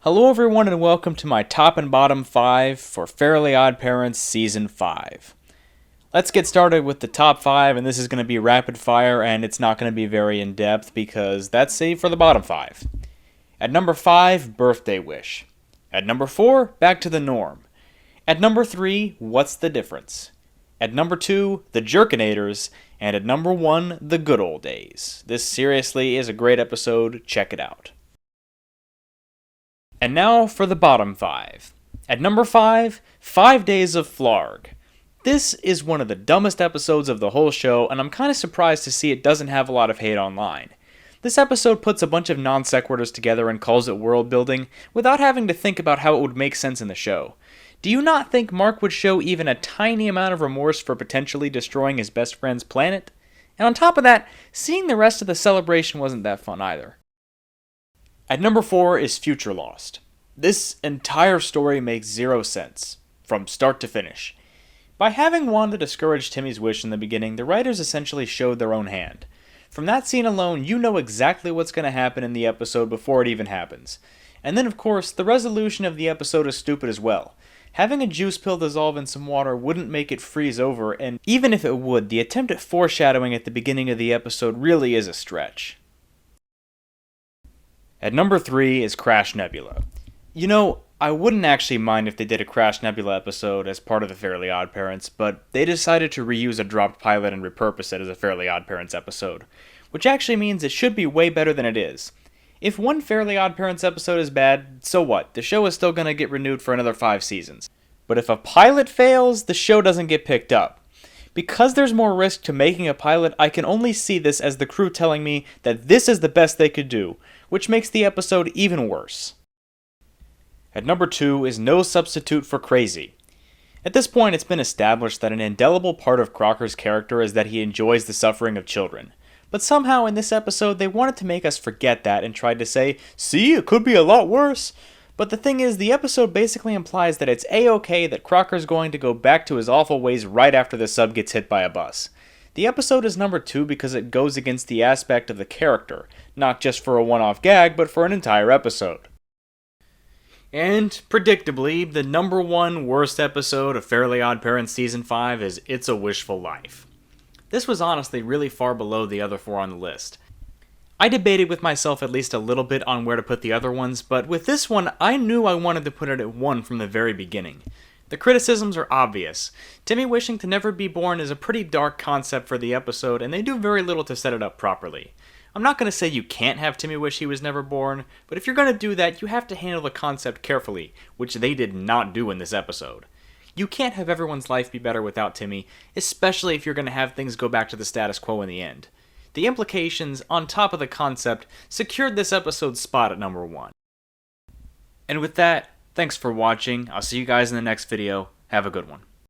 Hello everyone and welcome to my top and bottom 5 for Fairly Oddparents Season 5. Let's get started with the top 5, and this is going to be rapid fire and it's not going to be very in-depth because that's saved for the bottom 5. At number 5, Birthday Wish. At number 4, Back to the Norm. At number 3, What's the Difference? At number 2, The Jerkinators. And at number 1, The Good Old Days. This seriously is a great episode, check it out. And now for the bottom 5. At number 5, 5 Days of Flarg. This is one of the dumbest episodes of the whole show, and I'm kind of surprised to see it doesn't have a lot of hate online. This episode puts a bunch of non sequiturs together and calls it world building, without having to think about how it would make sense in the show. Do you not think Mark would show even a tiny amount of remorse for potentially destroying his best friend's planet? And on top of that, seeing the rest of the celebration wasn't that fun either. At number 4 is Future Lost. This entire story makes zero sense, from start to finish. By having Wanda discourage Timmy's wish in the beginning, the writers essentially showed their own hand. From that scene alone, you know exactly what's going to happen in the episode before it even happens. And then of course, the resolution of the episode is stupid as well. Having a juice pill dissolve in some water wouldn't make it freeze over, and even if it would, the attempt at foreshadowing at the beginning of the episode really is a stretch. At number 3 is Crash Nebula. You know, I wouldn't actually mind if they did a Crash Nebula episode as part of the Fairly Oddparents, but they decided to reuse a dropped pilot and repurpose it as a Fairly Oddparents episode, which actually means it should be way better than it is. If one Fairly Oddparents episode is bad, so what? The show is still going to get renewed for another 5 seasons. But if a pilot fails, the show doesn't get picked up. Because there's more risk to making a pilot, I can only see this as the crew telling me that this is the best they could do, which makes the episode even worse. At number 2 is No Substitute for Crazy. At this point, it's been established that an indelible part of Crocker's character is that he enjoys the suffering of children. But somehow in this episode, they wanted to make us forget that and tried to say, see, it could be a lot worse. But the thing is, the episode basically implies that it's a-okay that Crocker's going to go back to his awful ways right after the sub gets hit by a bus. The episode is number 2 because it goes against the aspect of the character, not just for a one-off gag, but for an entire episode. And, predictably, the number 1 worst episode of Fairly Oddparents Season 5 is It's a Wishful Life. This was honestly really far below the other 4 on the list. I debated with myself at least a little bit on where to put the other ones, but with this one, I knew I wanted to put it at 1 from the very beginning. The criticisms are obvious. Timmy wishing to never be born is a pretty dark concept for the episode, and they do very little to set it up properly. I'm not going to say you can't have Timmy wish he was never born, but if you're going to do that, you have to handle the concept carefully, which they did not do in this episode. You can't have everyone's life be better without Timmy, especially if you're going to have things go back to the status quo in the end. The implications, on top of the concept, secured this episode's spot at number 1. And with that, thanks for watching. I'll see you guys in the next video. Have a good one.